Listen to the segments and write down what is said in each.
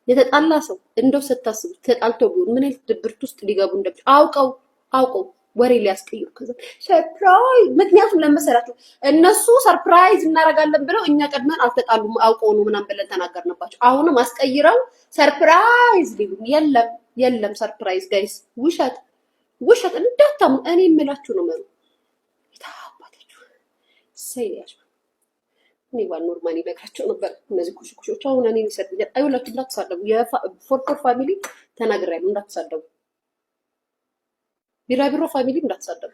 የተጣላ ሰው እንደው ስታስቡ ተጣልተው ቢሆን ምን አይነት ድብርት ውስጥ ሊገቡ እንደሚችሉ አውቀው ወሬ ሊያስቀይሩ ከዛ ሰርፕራይዝ። ምክንያቱም ለመሰላችሁ እነሱ ሰርፕራይዝ እናደርጋለን ብለው እኛ ቀድመን አልተጣሉም አውቀው ነው ምናምን ብለን ተናገርንባቸው። አሁንም አስቀይረው ሰርፕራይዝ ሊሉን የለም ሰርፕራይዝ ጋይስ፣ ውሸት እንዳታምኑ። እኔ የምላችሁ ነው መሩ ታባታችሁ ሰይያችሁ እኔ ዋን ኖርማሊ ነግራቸው ነበር። እነዚህ ኩሽኩሾች አሁን እኔ ይሰድኛል። አይውላችሁ እንዳትሳደቡ። የፎርፎር ፋሚሊ ተናግሬያለሁ፣ እንዳትሳደቡ። ቢራቢሮ ፋሚሊ እንዳትሳደቡ።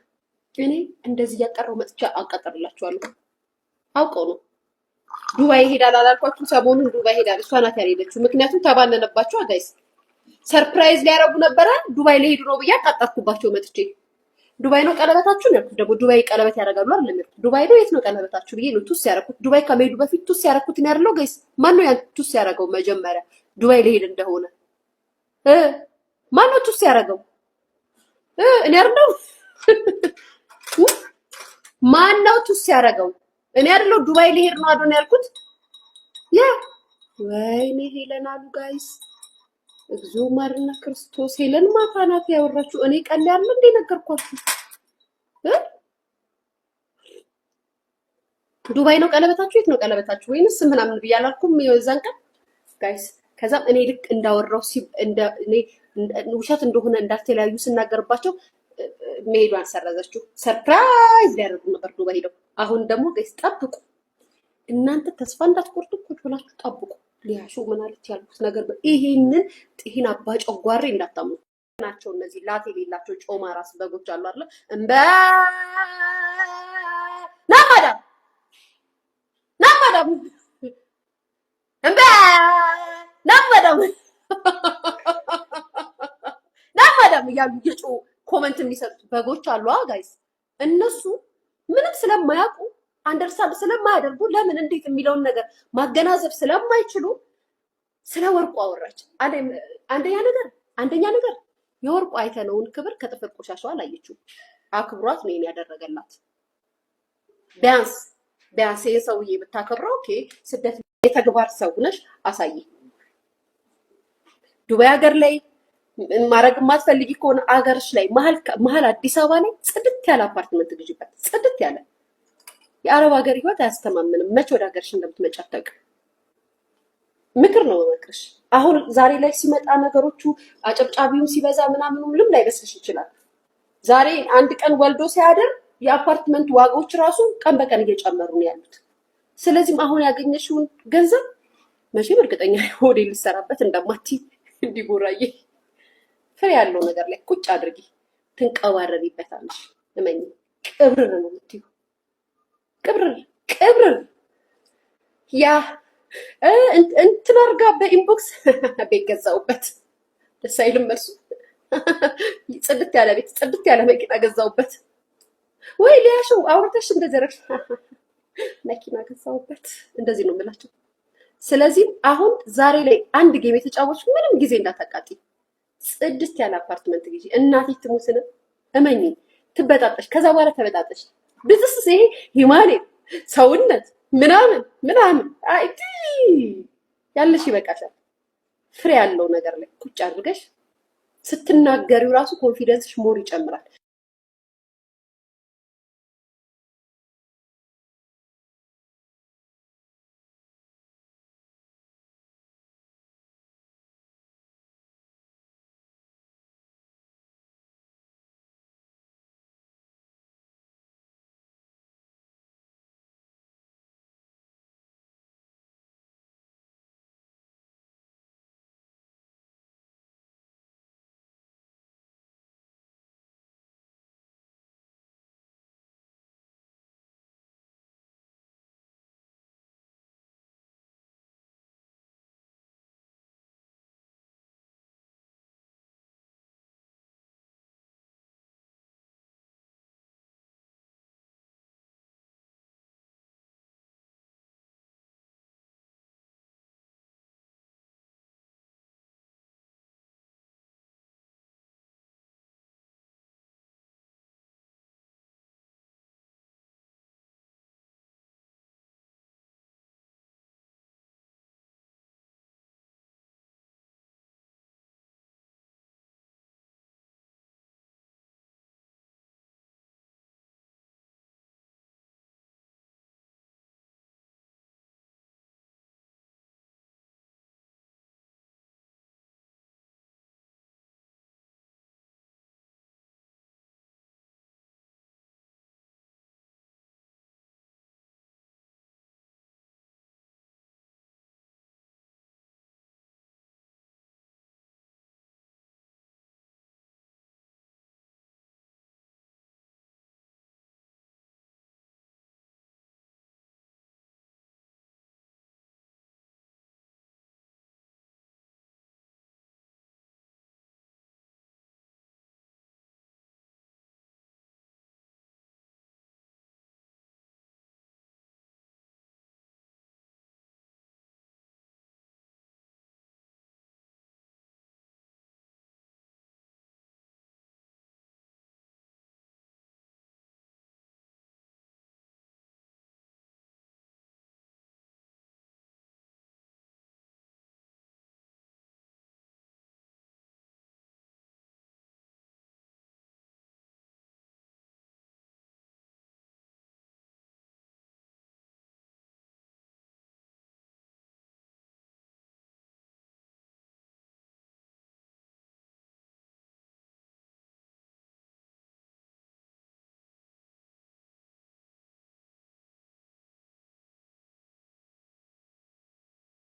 እኔ እንደዚህ እያቀረው መጥቻ አቃጠርላችኋለሁ። አውቀው ነው ዱባይ ይሄዳል አላልኳችሁ? ሰሞኑን ዱባይ ይሄዳል። እሷ ናት ያልሄደችው፣ ምክንያቱም ተባነነባቸው። ጋይስ ሰርፕራይዝ ሊያረጉ ነበረ። ዱባይ ሊሄዱ ነው ብዬ አቃጠርኩባቸው መጥቼ። ዱባይ ነው ቀለበታችሁ ነው ደግሞ ዱባይ ቀለበት ያደርጋሉ አይደል? ዱባይ ነው የት ነው ቀለበታችሁ ብዬ ነው ቱስ ያደረኩት። ዱባይ ከመሄዱ በፊት ቱስ ያደረኩት ነው ያለው ጋይስ። ማን ነው ያን ቱስ ያደረገው? መጀመሪያ ዱባይ ሊሄድ እንደሆነ ማን ነው ቱስ ያደረገው? እኔ አይደለሁ። ማን ነው ቱስ ያደረገው? እኔ አይደለሁ። ዱባይ ሊሄድ ነው አዶን ያልኩት። ያ ወይኔ ሄለን አሉ ጋይስ። እግዚኦ ማርና ክርስቶስ። ሄለን ማታ ናት ያወራችሁ። እኔ ቀን ያለ እንደ ነገርኳችሁ ዱባይ ነው ቀለበታችሁ። የት ነው ቀለበታችሁ? ወይንስ ምናምን ብያላልኩም የዛን ቀን ጋይስ። ከዛም እኔ ልክ እንዳወራው እኔ ውሸት እንደሆነ እንዳልተለያዩ ስናገርባቸው መሄዷን ሰረዘችው። ሰርፕራይዝ ሊያደርጉ ነበር ዱባይ ሄደው። አሁን ደግሞ ጋይስ ጠብቁ እናንተ፣ ተስፋ እንዳትቆርጡ፣ ቁጭ ብላችሁ ጠብቁ። ሊያሹ ምን አለች ያልኩት ነገር ይሄንን ጥሂን አባ ጨጓሬ እንዳታምኑ ናቸው። እነዚህ ላት የሌላቸው ጮማ ራስ በጎች አሉ አይደል? እንበ ናማዳም እንበ ናማዳም እያሉ እየጮሁ ኮመንት የሚሰጡት በጎች አሉ ጋይስ። እነሱ ምንም ስለማያውቁ አንደርስታንድ ስለማያደርጉ ለምን እንዴት የሚለውን ነገር ማገናዘብ ስለማይችሉ ስለ ወርቁ አወራች። አንደኛ ነገር የወርቁ አይተነውን ክብር ከጥፍር ቆሻሻዋ አላየችው። አክብሯት ነው ያደረገላት። ቢያንስ የሰውዬ ብታከብረው ኦኬ። ስደት የተግባር ሰው ነሽ አሳይ። ዱባይ ሀገር ላይ ማረግ የማትፈልጊ ከሆነ አገርሽ ላይ መሀል አዲስ አበባ ላይ ጽድት ያለ አፓርትመንት ግዢበት። ጽድት ያለ የአረብ ሀገር ህይወት አያስተማምንም። መቼ ወደ ሀገርሽ እንደምትመጪ አታውቂም። ምክር ነው መክርሽ። አሁን ዛሬ ላይ ሲመጣ ነገሮቹ አጨብጫቢውም ሲበዛ ምናምኑም ልም ላይበስልሽ ይችላል። ዛሬ አንድ ቀን ወልዶ ሲያደር የአፓርትመንት ዋጋዎች ራሱ ቀን በቀን እየጨመሩ ነው ያሉት። ስለዚህም አሁን ያገኘሽውን ገንዘብ መቼም እርግጠኛ ሆዴ ልሰራበት እንደማትይ እንዲጎራዬ ፍሬ ያለው ነገር ላይ ቁጭ አድርጊ። ትንቀባረሪበታለሽ። እመኝ ቅብርር ነው የምትይው። ቅብርር ያ እንትን አድርጋ በኢንቦክስ ቤት ገዛውበት። ደስ አይልም መልሱ። ጽድት ያለ ቤት ጽድት ያለ መኪና ገዛውበት። ወይ ሊያሽው አውርተሽ እንደዘረሽ መኪና ገዛውበት። እንደዚህ ነው የምላቸው። ስለዚህ አሁን ዛሬ ላይ አንድ ጌም የተጫወች ምንም ጊዜ እንዳታቃጢ። ጽድት ያለ አፓርትመንት ግዢ። እናቴ ትሙስን እመኝ ትበጣጠሽ። ከዛ በኋላ ተበጣጠሽ ብትስስ ይሄ ሂማኔ ሰውነት ምናምን አይቲ ያለሽ ይበቃሻል። ፍሬ ያለው ነገር ላይ ቁጭ አድርገሽ ስትናገሪው ራሱ ኮንፊደንስሽ ሞር ይጨምራል።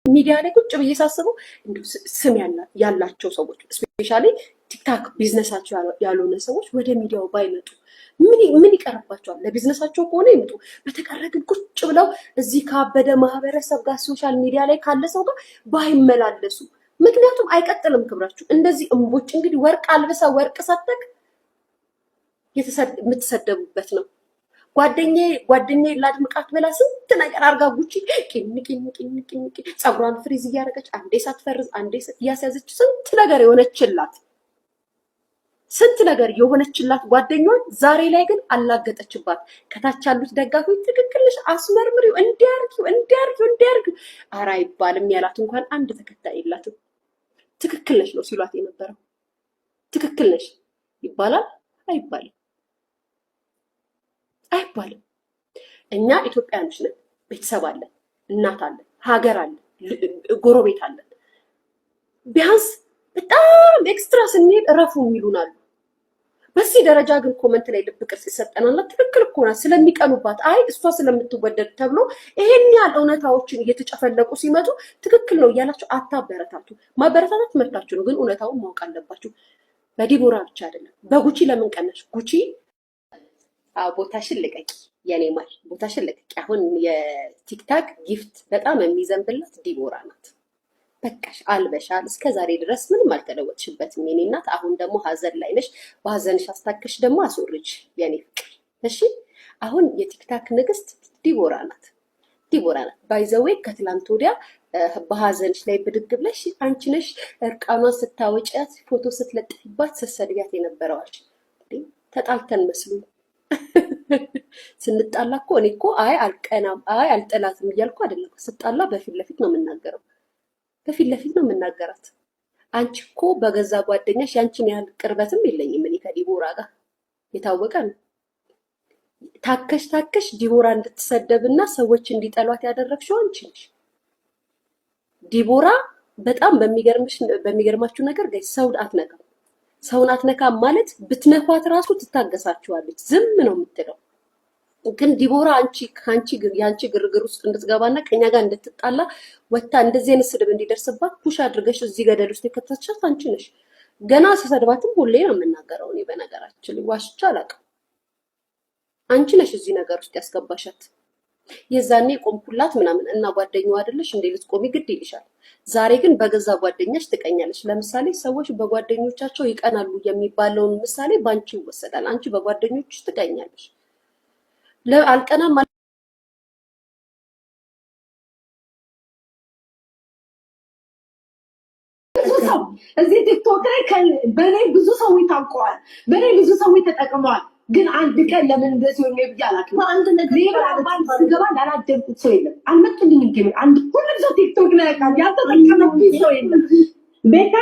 ሚዲያ ላይ ቁጭ ብዬ ሳስበው እንዲሁ ስም ያላቸው ሰዎች ስፔሻሊ ቲክታክ ቢዝነሳቸው ያልሆነ ሰዎች ወደ ሚዲያው ባይመጡ ምን ይቀርባቸዋል? ለቢዝነሳቸው ከሆነ ይመጡ። በተቀረ ግን ቁጭ ብለው እዚህ ካበደ ማህበረሰብ ጋር ሶሻል ሚዲያ ላይ ካለ ሰው ጋር ባይመላለሱ። ምክንያቱም አይቀጥልም ክብራችሁ። እንደዚህ እምቦጭ እንግዲህ ወርቅ አልብሳ ወርቅ ሰጠቅ የምትሰደቡበት ነው። ጓደኛዬ ላድምቃት ብላ ስንት ነገር አርጋ ጉቺ ቂን ፀጉሯን ፍሪዝ እያደረገች አንዴ ሳትፈርዝ አንዴ እያስያዘች ስንት ነገር የሆነችላት ጓደኛዋን ዛሬ ላይ ግን አላገጠችባት። ከታች ያሉት ደጋፊዎች ትክክል ነሽ፣ አስመርምሪው፣ እንዲያርጊው ኧረ አይባልም ያላት እንኳን አንድ ተከታይ የላትም። ትክክል ነሽ ነው ሲሏት የነበረው። ትክክል ነሽ ይባላል አይባልም? አይባልም። እኛ ኢትዮጵያኖች ነን። ቤተሰብ አለን፣ እናት አለን፣ ሀገር አለን፣ ጎረቤት አለን። ቢያንስ በጣም ኤክስትራ ስንሄድ እረፉ የሚሉናሉ። በዚህ ደረጃ ግን ኮመንት ላይ ልብ ቅርጽ ይሰጠናልና ትክክል እኮ ናት ስለሚቀኑባት፣ አይ እሷ ስለምትወደድ ተብሎ ይሄን ያህል እውነታዎችን እየተጨፈለቁ ሲመጡ ትክክል ነው እያላችሁ አታበረታቱ። ማበረታታት መብታችሁ ነው፣ ግን እውነታውን ማወቅ አለባችሁ። በዲቦራ ብቻ አይደለም። በጉቺ ለምን ቀነሽ? ጉቺ ቦታሽን ልቀቂ የኔ ማር፣ ቦታሽን ልቀቂ። አሁን የቲክታክ ጊፍት በጣም የሚዘንብላት ዲቦራ ናት። በቃሽ፣ አልበሻል። እስከ ዛሬ ድረስ ምንም አልተለወጥሽበትም የኔ እናት። አሁን ደግሞ ሀዘን ላይ ነሽ። በሀዘንሽ አስታከሽ ደግሞ አስወርጅ የኔ ፍቅር። እሺ፣ አሁን የቲክታክ ንግስት ዲቦራ ናት። ባይዘዌ ከትላንት ወዲያ በሀዘንሽ ላይ ብድግ ብለሽ አንቺ ነሽ እርቃኗን ስታወጪያት ፎቶ ስትለጥፊባት ስትሰድቢያት የነበረዋች። ተጣልተን መስሉ ስንጣላ እኮ እኔ እኮ አይ አልቀናም አይ አልጠላትም እያልኩ አይደለም። ስጣላ በፊት ለፊት ነው የምናገራት። አንቺ እኮ በገዛ ጓደኛሽ ያንቺን ያህል ቅርበትም የለኝም እኔ ከዲቦራ ጋር የታወቀ ነው። ታከሽ ዲቦራ እንድትሰደብና ሰዎች እንዲጠሏት ያደረግሽው አንቺ ነሽ። ዲቦራ በጣም በሚገርማችሁ ነገር ጋር ሰውን አትነካም ማለት ብትነኳት ራሱ ትታገሳችኋለች፣ ዝም ነው የምትለው። ግን ዲቦራ የአንቺ ግርግር ውስጥ እንድትገባና ከኛ ጋር እንድትጣላ ወታ እንደዚህ አይነት ስድብ እንዲደርስባት ፑሽ አድርገሽ እዚህ ገደል ውስጥ የከተትሻት አንቺ ነሽ። ገና ስሰድባትም ሁሌ ነው የምናገረው እኔ። በነገራችን ላይ ዋሽቻ አላውቅም። አንቺ ነሽ እዚህ ነገር ውስጥ ያስገባሻት። የዛኔ ቆምኩላት ምናምን እና ጓደኛዋ አይደለሽ እንዴ ልትቆሚ ግድ ይልሻል። ዛሬ ግን በገዛ ጓደኛሽ ትቀኛለሽ። ለምሳሌ ሰዎች በጓደኞቻቸው ይቀናሉ የሚባለውን ምሳሌ ባንቺ ይወሰዳል። አንቺ በጓደኞችሽ ትቀኛለሽ። አልቀናም እዚህ ቲክቶክ ላይ በኔ ብዙ ሰዎች ታውቀዋል፣ በኔ ብዙ ሰዎች ተጠቅመዋል። ግን አንድ ቀን ለምን እንደዚህ ሆነ ብዬ አላውቅም። አንድ ነገር ስገባ ያላደርኩት ሰው የለም። አልመጡልኝም። ግን አንድ ሁሉም ሰው ቲክቶክ ላይ ያውቃል። ያልተጠቀመብኝ ሰው የለም። ቤታ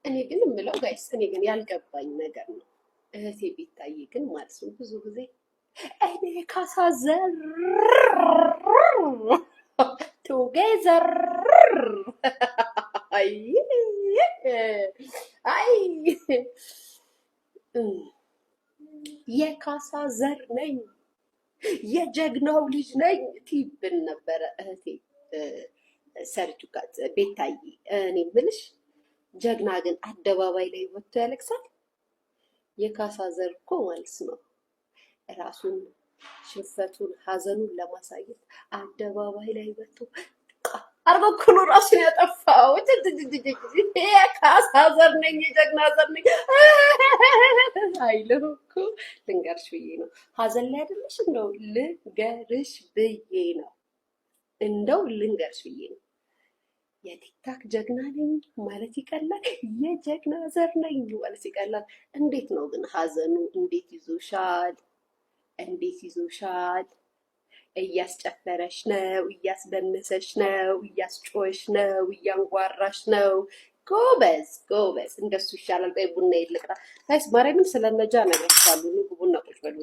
እኔ ግን የምለው ጋይስ እኔ ግን ያልገባኝ ነገር ነው። እህቴ ቤታዬ ግን ማለት ነው ብዙ ጊዜ እኔ ካሳዘር ቱጌዘር አይ የካሳ ዘር ነኝ የጀግናው ልጅ ነኝ ትይብን ነበረ እህቴ ሰርጁ ጋር ቤታዬ። እኔ የምልሽ ጀግና ግን አደባባይ ላይ ወጥቶ ያለቅሳል? የካሳ ዘር እኮ ማለት ነው ራሱን ሽንፈቱን ሀዘኑን ለማሳየት አደባባይ ላይ ወጥቶ አርበኩሉ ራሱን ያጠፋው የካሳ ዘር ነኝ የጀግና ዘር ነኝ አይልም እኮ። ልንገርሽ ብዬ ነው። ሀዘን ላይ አይደለሽ እንደው ልንገርሽ ብዬ ነው። የቲክታክ ጀግና ነኝ ማለት ይቀላል፣ የጀግና ዘር ነኝ ማለት ይቀላል። እንዴት ነው ግን ሀዘኑ? እንዴት ይዞሻል? እያስጨፈረሽ ነው፣ እያስደነሰሽ ነው፣ እያስጮሽ ነው፣ እያንጓራሽ ነው። ጎበዝ። እንደሱ ይሻላል። ቆይ ቡና ይልቅራ ጋይስ። ማርያምን ስለነጃ ነገር ካሉ ቡና ቁጭ በሉ።